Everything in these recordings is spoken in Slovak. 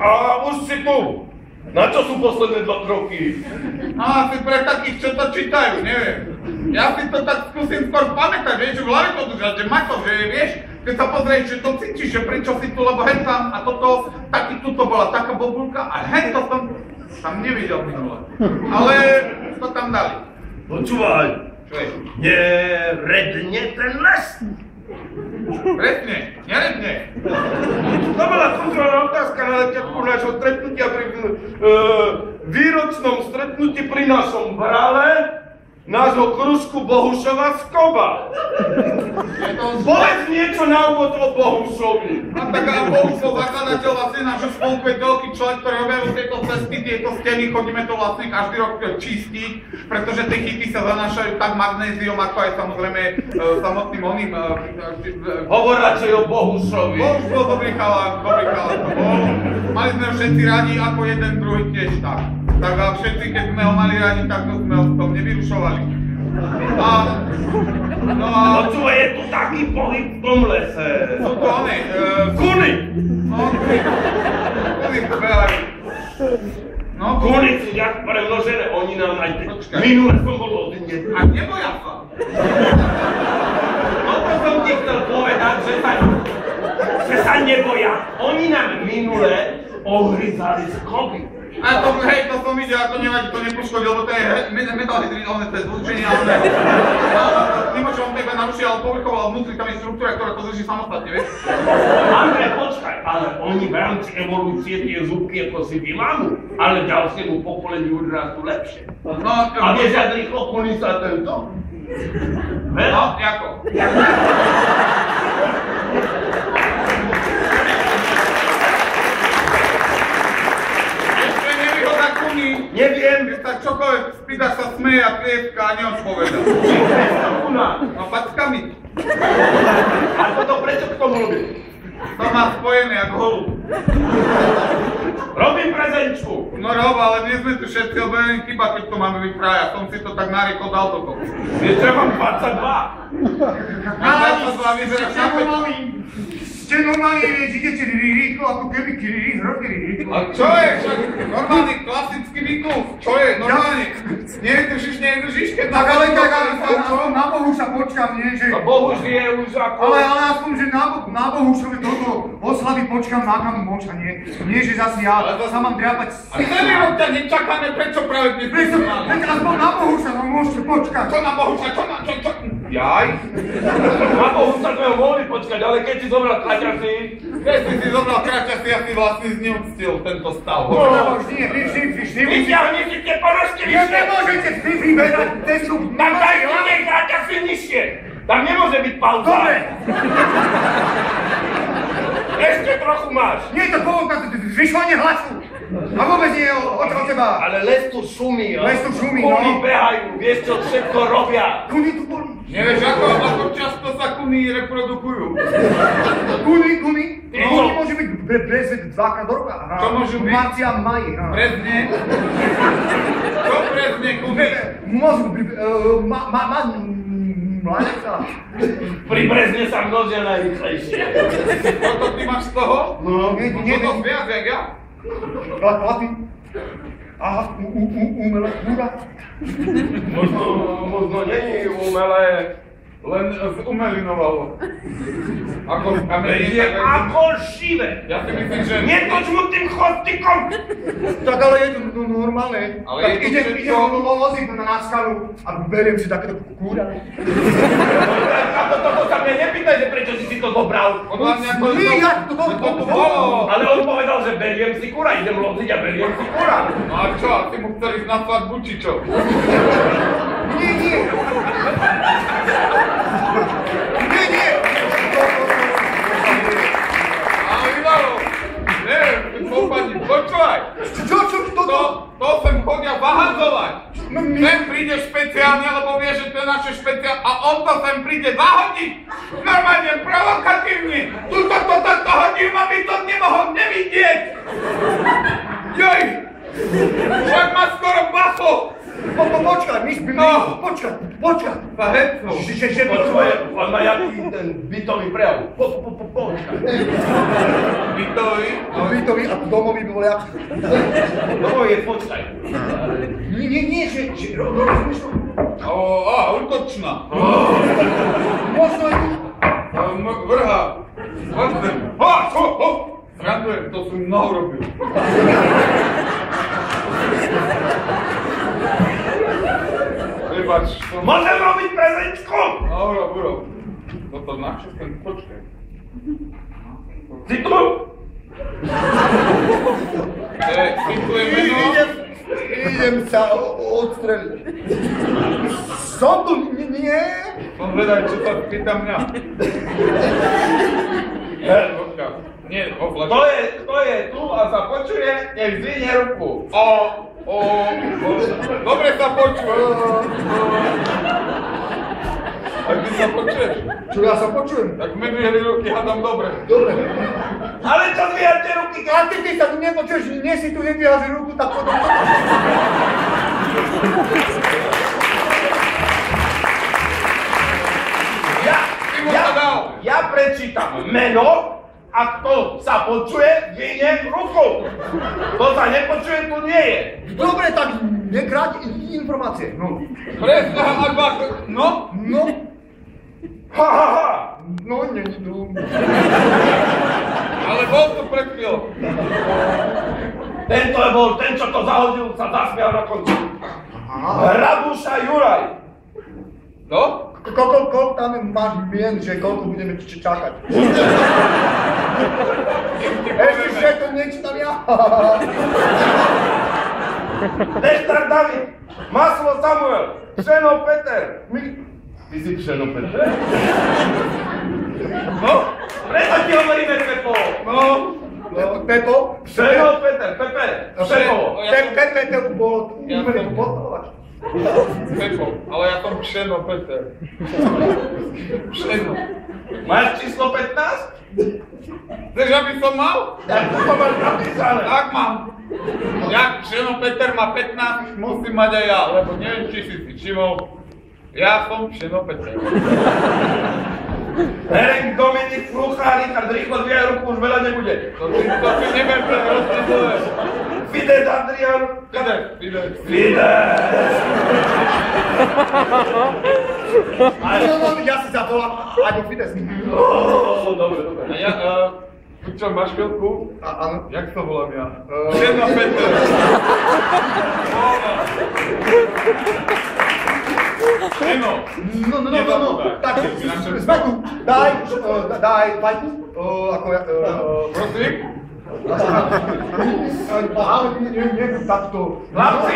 A už si tu. Na čo sú posledné 2 roky? Asi pre takých, čo to čítajú, neviem. Ja si to tak skúsim skôr pamätať, vieš, že v hlave to držať, že má to, že vieš, keď sa pozrieš, že to cítiš, že prečo si tu, lebo hen tam a toto, taký tuto bola taká bobulka a hen to som tam nevidel minule. Ale to tam dali. Počúvaj. Čo je? Neredne ten les. Presne, neredne. To bola kontrolná otázka na začiatku nášho stretnutia pri výročnom stretnutí pri našom brale, nášho kružku Bohušova Skoba. Povedz niečo na úvod o Bohušovi. A tak a Bohušov, zakladateľ vlastne nášho spolku je veľký človek, ktorý objavil tieto cesty, tieto steny, chodíme to vlastne každý rok čistiť, pretože tie chyty sa zanášajú tak magnéziom, ako aj samozrejme samotným oným. Hovor radšej o Bohušovi. Bohuš bol dobrý chalán to bol. Mali sme ho všetci radi, ako jeden druhý tiež tak. Tak a všetci, keď sme ho mali radi, tak to sme ho v tom nevyrušovali. No a... Počúvaj, je tu taký pohyb v tom lese. Sú to oni, Kuny! no, kuny behajú. No, Kuny sú jak premnožené, oni nám aj minule som bol odinec. a neboja sa. No to som ti chcel povedať, že sa neboja. Oni nám minule ohryzali skoby. A to, hej, to som videl, a to nevadí, to nepoškodil, lebo to je metal hydrinolné, to je zlučenie, ale nemôže on tebe narušiť, ale povrchovo, ale vnútri tam je štruktúra, ktorá to drží samostatne, vieš? Andrej, počkaj, ale oni v rámci evolúcie tie zúbky ako si vylámu, ale ďalšiemu pokoleniu rastú lepšie. No, A vieš, jak rýchlo kuní sa tento? no, jako? Neviem. Keď sa čokoľvek spýtaš, sa smeje a tlieska a neodpoveda. No packami. A toto prečo k tomu robí? To má spojené ako holub. Robím prezenčku. No rob, ale nie sme tu všetci, lebo je chyba, keď to máme byť práve. Ja som si to tak narýchlo dal do toho. Vieš, že mám 22. A 22 vyzeráš na 5. Ste normálne, vieš, idete rýchlo, ako keby hrozne rýchlo. A čo je? Však normálny klasický výkuf. Čo je? Normálne. Nevydržíš, keď Tak ale na Bohuša počkám, nie, že... A Bohuž je už ako... Ale aspoň, že na Bohušovi toto oslavy počkám na Kanu Moča, nie? Nie, že zase ja sa mám driapať... A celý rok ťa nečakáme, prečo práve dnes? Prečo? Aspoň na Bohuša, no môžete počkať. Čo na Bohuša? Čo? Jaj? Na Bohuša sme ho mohli počkať, ale keď si zobral kraťasy... Keď si zobral kraťasy, ja si vlastne zneúctil tento stav. No, vždy. Vyťahni si tie ponožky Ja vyššie! nemôžete vždy vyberať cestu. Tam daj si tie kraťasy nižšie! Tam nemôže byť pauza! Dobre. Ešte trochu máš! Nie je to povolka, zvyšovanie hlasu. A vôbec nie o teba. Ale les tu šumí, Les tu šumí, no. Kuny behajú, vieš čo všetko robia. Kuny tu boli. Nevieš, ako často sa kuny reprodukujú? Kuny. No. Kuny môže byť prezved 2-krát do roka. Čo môžu byť? V marci a maji. Prezne? Čo prezne kuny? Môžu byť... Mladca. Pri brezne sa množia najrýchlejšie. Toto ty máš z toho? No. Nie, To viac, jak ja? Chlapi. Aha, umelá kúra. Možno není umelé. Len zumelinovalo. Ako v kameni. Je ako živé. Ja si myslím, že... Netoč mu tým chvostikom. Tak ale je to normálne. Ale Tak je to idem všetko- voziť na skalu a beriem si takéto kúra. A toto sa mňa nepýtaj, že prečo si to zobral. Podľa mňa to... Nie, ja to bolo. Ale on povedal, že beriem si kura, idem loziť a beriem si kura. No a čo? A ty mu chcel ísť na svadbu, či čo? Nie. Nie. Ale Ivalo, neviem, počúvaj. Čo? To sem chodia zahadzovať. Sem príde špeciálne, lebo vie, že to je naše špeciálne a on to sem príde zahodiť. Normálne, provokatívne. Tuto hodím, aby to nemohol nevidieť. Joj, však má skoro bacho. Počkaj, my sme... Počkaj. Paheco. Že Počúvaj, on má jaký ten bytový prejav. Počkaj. Bytový. bytový a domový by bol jak? Domový je počkaj. Nie, že rozumieš to? Útočná. Možno aj tu. Vrha. Randujem, to som mnoho robil. Prebač, som... Môžem robiť prezentku? Urob. Toto na čo ten počkaj. Si tu? Citujem meno. Idem sa odstreliť. Som tu, nie? Som vedaj, čo sa pýta mňa. Nie, kto je tu a sa počuje, nech zdvihne ruku. Dobre sa počuje. Ak ty sa počuješ? Čo ja sa počujem? Tak menujem ruky, hádam dobre. Dobre. Ale čo dvíhate ruky? A ty sa tu nepočuješ, nie si tu nedvíhaš ruku, tak potom... Ja prečítam meno a kto sa počuje, dvihne ruku. Kto sa nepočuje, tu nie je. Dobre, tak nekráť informácie. No. Presne, no? No. Ha. No, není tu. Ale bol tu pred chvíľou. Tento je bol ten, čo to zahodil, sa zasmial na konci. Rabuša Juraj. No? Koľko tam máš mien, že koľko budeme čakať? Ešte, že to nečítam ja. Neštar David. Maslo Samuel. Pšeno Peter. Ty si Pšeno Peter? No? Preto ti hovoríme Pepo. No? Pepo? Pšeno Peter. Pepe. Pepo. Pepe bol umelý podporovač. Pepo, ale ja som Pšeno Peter. Pšeno. Máš číslo 15? Chceš, aby som mal? Tak to máš napísané. Tak mám. Jak Pšeno Peter má 15, musím mať aj ja, lebo neviem, či si všimol. Ja som Pšeno Peter. Herek, Dominik, Flucha, Richard, rýchlo dvíhaj ruku, už veľa nebude. To si neberte, rozpídole. Fidesz, Adrian. Fidesz. Ja si zavolám Aďo Fidesz. Dobre. A ja, čo, máš chvíľku? Áno. Jak to volám ja? Pšeno Peter. Pšeno. No. Tak, Zmeku, daj fajku. Ako ja... Prosím? Ale nie, takto. Chlapci,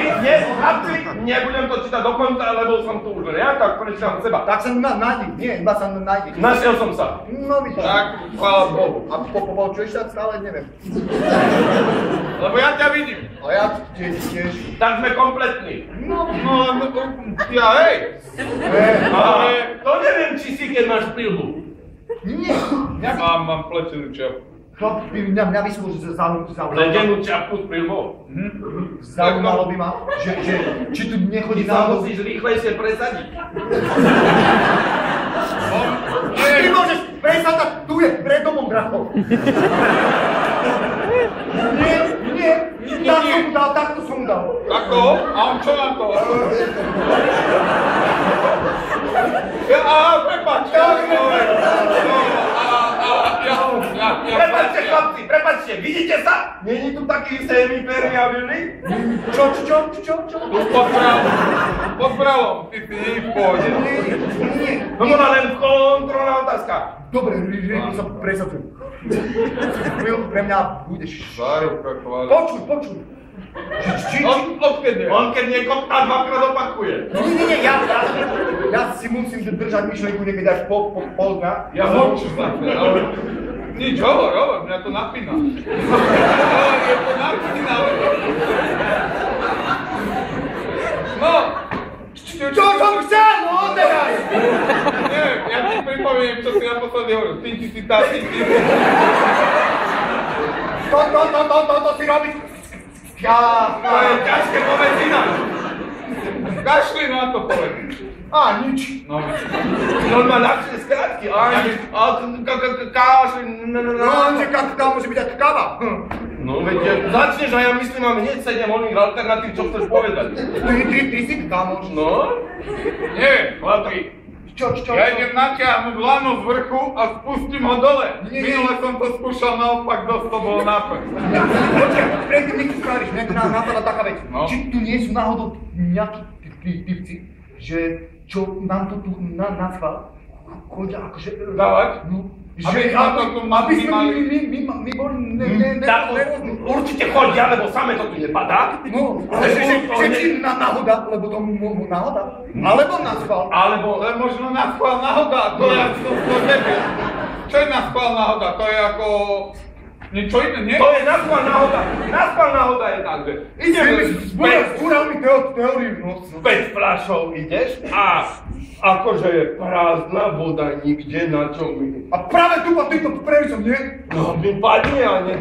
nebudem to čítať do konca, lebo som tu už ja, tak prečítam seba. Tak sa nájdi, nie, iba sa nájdi. Našiel som sa. No vidíš. Tak, chvála Bohu. A počuješ sa stále, neviem. Lebo ja ťa vidím. A ja tiež. Tak sme kompletní. No, ja hej. To neviem, či si keď máš pilbu. Nie. Mám plečenú čapku. Chlap by mňa vyskúšal zaujímalo. Pletenú čapku s pilbou. Zaujímalo by ma, že či tu nechodí Ty sa náhodou. musíš rýchlejšie presadiť. Ty môžeš presadať, tu je pred domom, bracho. Nie, takto som mu dal. Takto? A on čo na to? Prepáč. Prepačte, chlapci, prepačte, vidíte sa? Není tu taký semi-permeabilný? Čo? Tu pod bralom, ty si nie v pohode. Nie. No bola len kontrolná otázka. Dobre, rýchlo sa presadzujem. Pre mňa budeš... Zárubka, chváľa. Počuj. Odkedy? On keď niekopá dvakrát opakuje. Nie, ja si musím držať myšlenku niekedy až po pol dňa. Ja hočím ale... Nič, hovor, mňa to napína. Je to napína, No! Čo som chcel, no oddehaj! Neviem, ja ti pripoviem, čo si naposledy hovoril. Ty si tá, ty. To si robíš. To je ťažké povedz inak. Kašli na to povedz. Nič. No. On má ľahšie skratky. Kašli. No, že káva môže byť aj káva. No veď, začneš a ja myslím, mám hneď 7 oných alternatív, čo chceš povedať. Ty si kamoš. No? Nie, chlapi. Čo? Ja idem natiahnuť lano z vrchu a spustím ho dole. Nie. Minule som to skúšal naopak, dosť to bol nápad. Počkaj, predtým nech si spravíš, mňa napadla taká vec. No. Či tu nie sú náhodou nejakí typci, že čo nám to tu naschvál chodia akože... Dávať? No, Aby sme to tu aby sme mali. my boli Tak, určite chodia, lebo same to tu nepadá. No, že či náhoda, lebo to náhoda, alebo naschvál. Alebo... Ale možno na schvál náhoda, to ja som to nevieš. Čo je na schvál náhoda? To je ako... Niečo iné, nie? To je naschvál náhoda. Naschvál náhoda je tak, že ideme Zbúral mi teóriu, no. 5 fľašov ideš a akože je prázdna voda nikde na čom. A práve tu ma týmto previsom, nie? No mi padne a ne